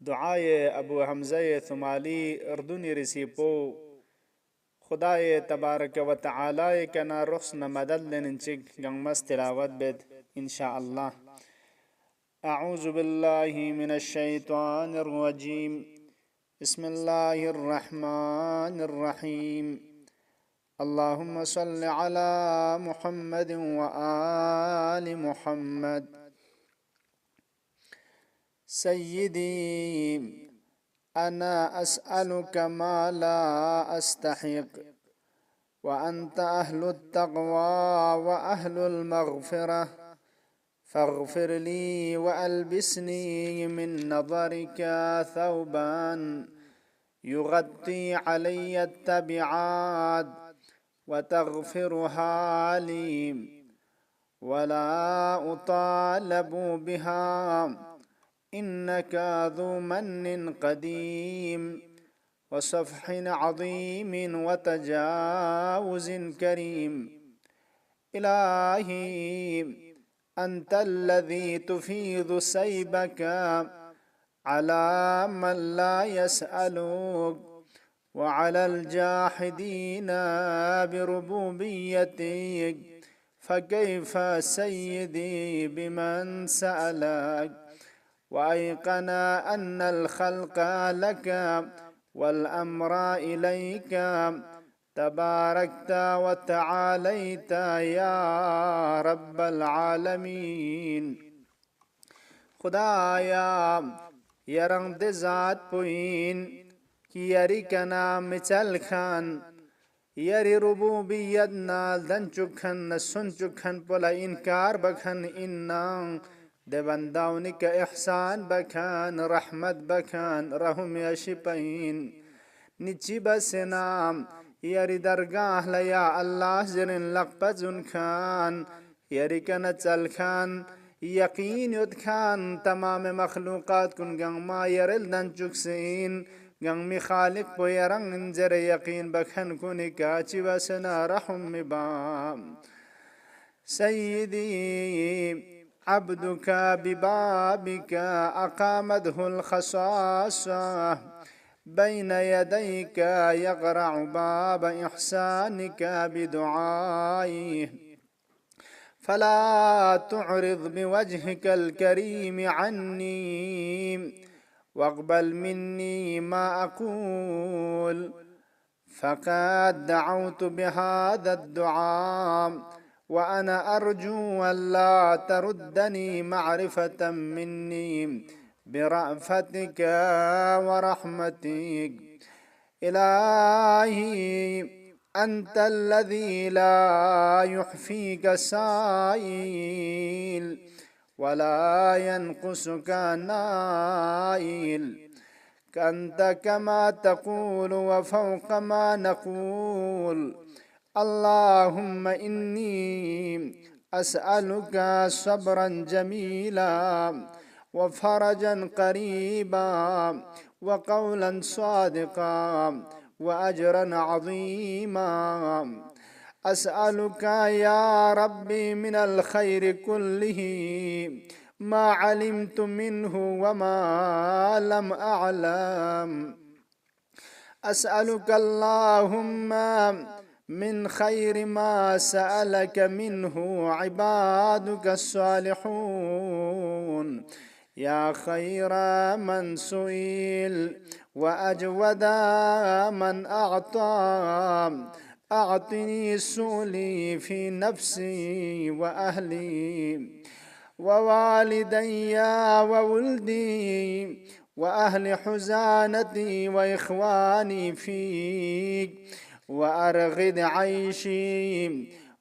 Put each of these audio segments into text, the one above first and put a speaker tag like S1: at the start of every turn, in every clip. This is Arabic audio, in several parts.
S1: دعای ابو حمزه ثمالی اردنی رسیپو خدای تبارک و تعالی کنا رخص مدد لننچک گنمس تلاوت بد ان شاء الله. اعوذ بالله من الشیطان الرجیم. بسم الله الرحمن الرحیم. اللهم صل على محمد وآل محمد. سيدي أنا أسألك ما لا أستحق، وأنت أهل التقوى وأهل المغفرة، فاغفر لي وألبسني من نظرك ثوبا يغطي علي التبعات وتغفرها لي، ولا أطالب بها، إنك ذو من قديم وصفح عظيم وتجاوز كريم. إلهي أنت الذي تفيض سيبك على من لا يسألك وعلى الجاحدين بربوبيتك، فكيف سيدي بمن سألك وأيقن أن الخلق لك والأمر إليك، تباركت وتعاليت يا رب العالمين. خدایا يرند ذات پوین کی یری کنا مچل خان یری ربوبیت نال دن چکھن سن چکھن پلا انکار بکھن انان دے بنداونی کا احسان بکھان رحمت بکھان رحم یشپین نچی بسنام یری درگاہ لیا اللہ زرن لقبزن خان یری کنا چل خان یقین ید خان تمام مخلوقات کن گنگ ما یرل دن چکسین گنگ می خالق پو یرنگ انزر یقین بکھن کنی کاچی بسنا رحم بام. سیدی عبدك ببابك أقامته الخصاصة بين يديك يقرع باب إحسانك بدعائه، فلا تعرض بوجهك الكريم عني واقبل مني ما أقول، فقد دعوت بهذا الدعاء وأنا أرجو أن لا تردني معرفة مني برأفتك ورحمتك. إلهي أنت الذي لا يحفيك سائل ولا ينقصك نائل، أنت كما تقول وفوق ما نقول. اللهم إني أسألك صبرا جميلا وفرجا قريبا وقولا صادقا وأجرا عظيما. أسألك يا ربي من الخير كله ما علمت منه وما لم أعلم. أسألك اللهم من خير ما سألك منه عبادك الصالحون، يا خير من سئل وأجود من أعطى، أعطني سؤلي في نفسي وأهلي ووالدي وولدي وأهل حزانتي وإخواني فيك، وأرغد عيشي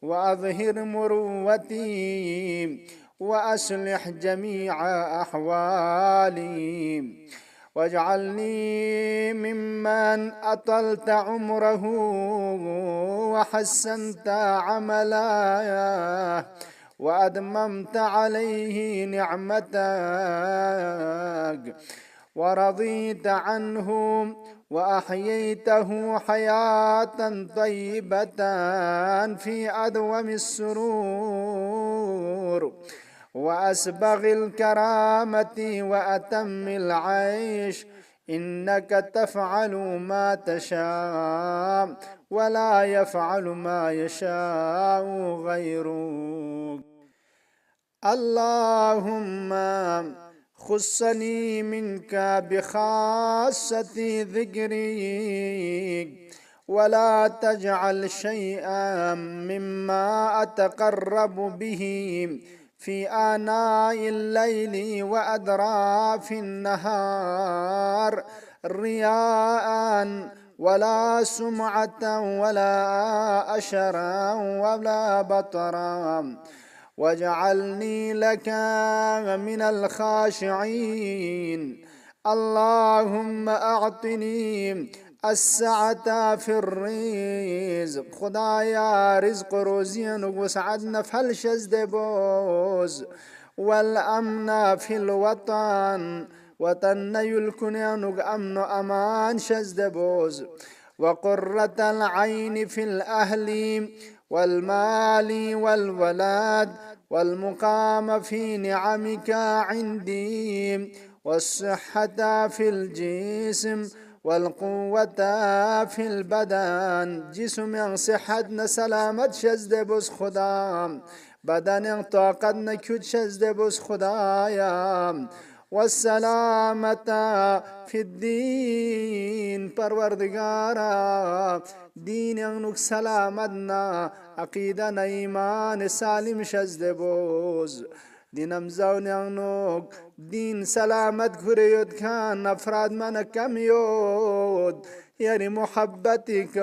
S1: وأظهر مروتي وأصلح جميع أحوالي، واجعلني ممن أطلت عمره وحسنت عمله وأدممت عليه نعمتك ورضيت عنه وأحييته حياة طيبة في أدوم السرور، وأسبغ الكرامة وأتم العيش، إنك تفعل ما تشاء ولا يفعل ما يشاء غيرك. اللهم خصني منك بخاصة ذكري، ولا تجعل شيئا مما أتقرب به في آناء الليل وأدراف النهار رياء ولا سمعة ولا أشرا ولا بطرا، واجعلني لك من الخاشعين. اللهم أعطني السعة في الرزق. خدایا رزق روزين وسعدنا فالشز دبوز، والأمن في الوطن وطن يلكن أمن أمان شز دبوز، وقرة العين في الأهل والمال والولد، والمقام في نعمك عندي، والصحة في الجسم والقوة في البدن. جسم صحتنا سلامت شزده بس خدا، بدن طاقتنا كد شزده بس خدایا. والسلامة في الدين پروردگارا، دين يغنك سلامتنا عقيدنا إيمان سالم شزده بوز. دينم زون يغنوك دين سلامت كريود كان أفراد من كم يود، يري محبتك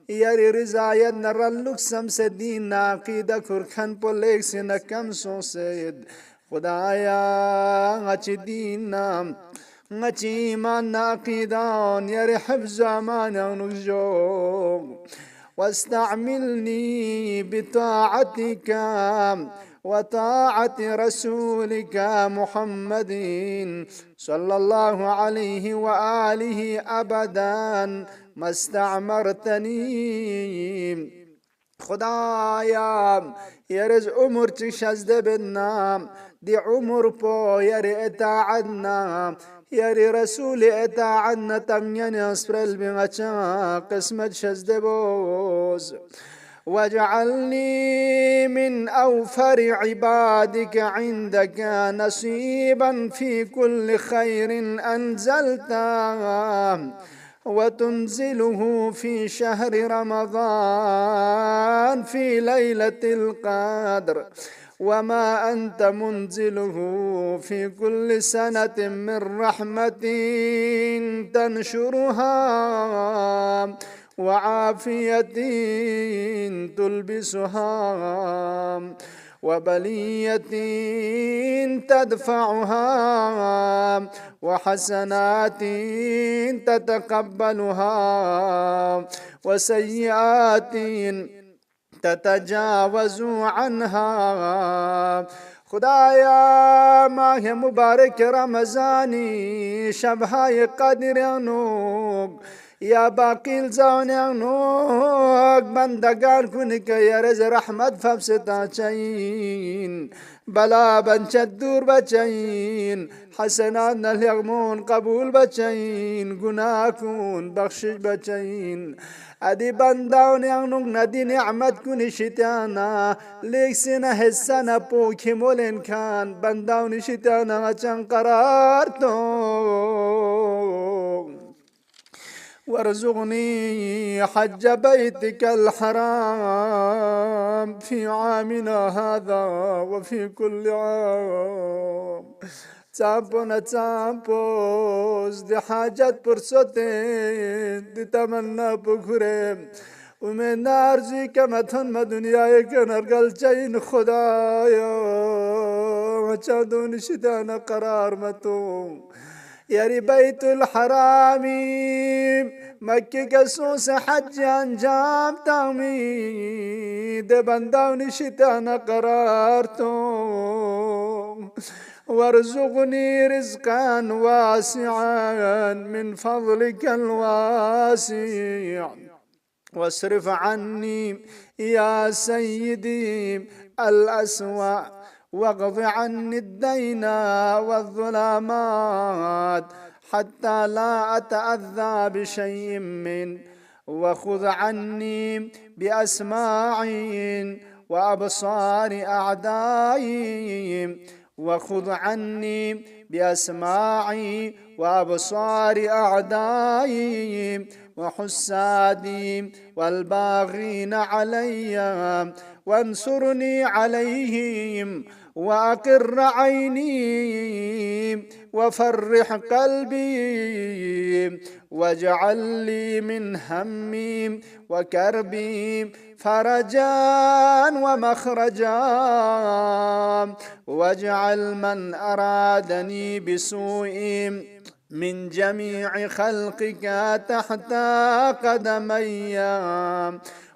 S1: يري رزايد نرلوك سمس دين عقيدة كرخن بوليك سنة كم سوسيد. خدایا غچ ديننا غچ إيمان عقيدان يري حفظ أمان يغنوك جو، واستعملني بطاعتك وطاعة رسولك محمد صلى الله عليه وآله أبدا ما استعمرتني. خدایا يرز عمر تشزد بالنام دي عمر بو يري اتاعدنا، يري رسول اتاعدنا تمين يصبر البغشا قسمت شزد بوز. واجعلني من أوفر عبادك عندك نصيبا في كل خير أنزلته وتنزله في شهر رمضان في ليلة القدر، وما أنت منزله في كل سنة من رحمة تنشرها وعافية تلبسها وبلية تدفعها وحسنات تتقبلها وسيئات تتجاوز عنها. خدایا ماه مبارک رمضانی شبهای قدر ینوک یا باقیل زون ینوک بندگان کنی که یرز رحمت فبستا چین بلا بنچد دور بچین حسنات نلیغمون قبول بچین گناه کن بخشش بچین ادي بنداون يغنوك ندي نعمت كوني شتانا ليك سنة حسنا بوكي مولين كان بنداون شتانا غچان قرارتو. وارزقني حج بيتك الحرام في عامنا هذا وفي كل عام. چامپونا چامپوز دی حاجت پرسوتے دی تمنا بکھرے میں نارزی کا متن ما دنیا کے نرگل چین خدایا چاندون شدانا قرار متو یاری بیت الحرامی مکی قصوص حج انجام تعمید بنداون شدانا قرار تو. وارزقني رزقا واسعا من فضلك الواسع، واصرف عني يا سيدي الأسوأ واقض عني الدين والظلامات حتى لا أتأذى بشيء من، وخذ عني بأسماعي وأبصار أعدائي، وخذ عني بأسماعي وأبصار أعدائي وحسادي والباغين علي، وانصرني عليهم وأقر عيني وفرح قلبي، واجعل لي من همي وكربي فرجا ومخرجا، واجعل من أرادني بسوء من جميع خلقك تحت قدمي،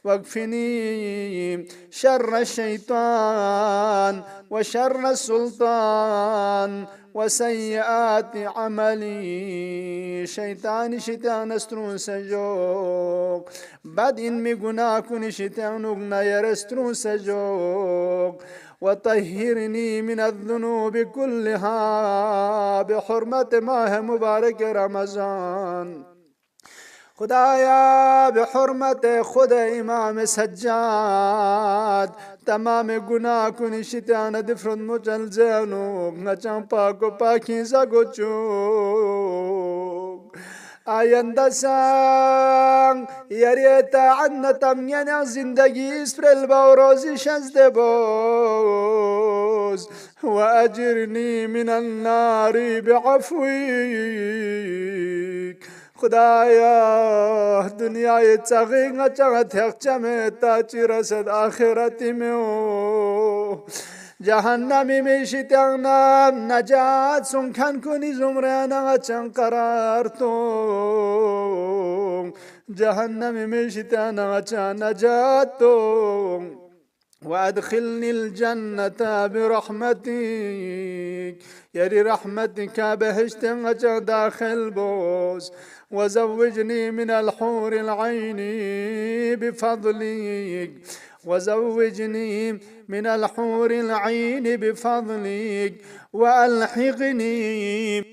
S1: واكفني شر الشيطان وشر السلطان وسيئات عملي. شيطان استرون سجوك بعد إن ميقنا كن شيطاننا يرسترون سجوك، وطهرني من الذنوب كلها بحرمة ماه مبارك رمضان. خدایا بحرمت خود امام سجاد تمام گناہ کن شیطان دفرد مچل زینوک نچان پاکو پاکیزا گوچوک آینده سان یریتا عنا تمنینا زندگی اسفر البوروزی شزد بوز، وأجرني من النار بعفوك. خدایا دنیای تغییر چقدر تخچمه تا چی رسد آخرتی میو، جهنمی میشیتنا نجات سنکن کنی زمرنا چن قرار تو، جهنمی میشیتنا چن نجات تو، وأدخلني الجنة برحمتك يري رحمتك بهشتن داخل بوس، وزوجني من الحور العين بفضلك، وزوجني من الحور العين بفضلك، وألحقني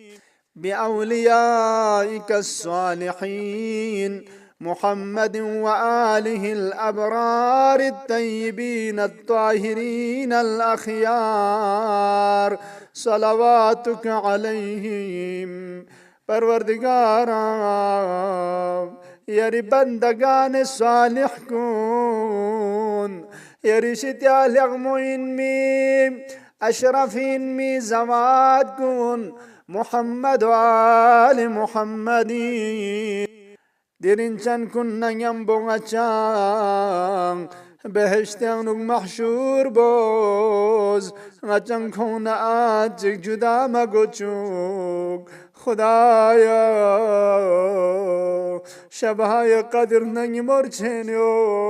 S1: بأوليائك الصالحين محمد وآله الأبرار الطيبين الطاهرين الأخيار صلواتك عليهم. پروردگارا یری بندگان صالح کن، یری شتیال اغموین می اشرفین می زواد کن، محمد و آل محمدی ديرين كنا ينبو غچان بهشتان محشور بوز، غچان كنا آجك جدا مگوچوك. خدایا شبهای قدر ننگی مرچنیود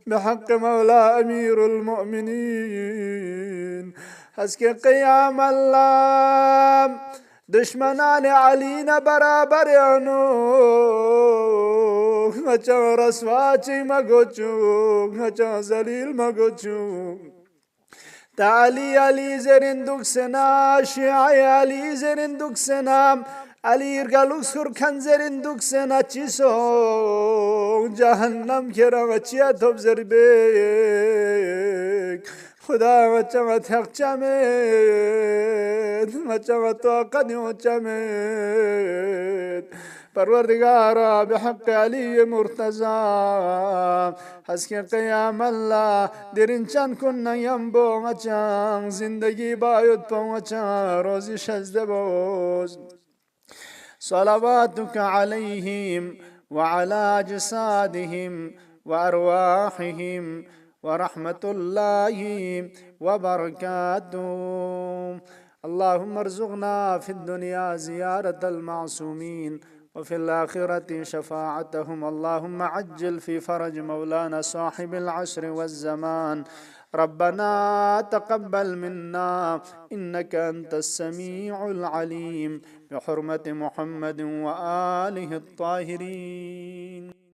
S1: بحق مولا امیر المؤمنین. هسك قيام الله دشمنان علينا برابر عنو، غچان رسواچي مگوچوك غچان زليل مگوچوك. تعالي علي زرندوك سنا شيعي علي زرندوك سنا علي ارگالوك سرکن زرندوك سنا چيسو جهنم كرا غچيا توب زربيك. خدا غچان تخچمت غچان توقني وچمت. پروردگارا بحق علي مرتضى هسك قيام الله درنچن كنا ينبو غچان زندگي بايد پو غچان روزي شزد بوز. صلواتك عليهم وعلى أجسادهم وأرواحهم ورحمة الله وبركاته. اللهم ارزقنا في الدنيا زيارة المعصومين وفي الآخرة شفاعتهم. اللهم عجل في فرج مولانا صاحب العصر والزمان. ربنا تقبل منا إنك أنت السميع العليم بحرمة محمد وآله الطاهرين.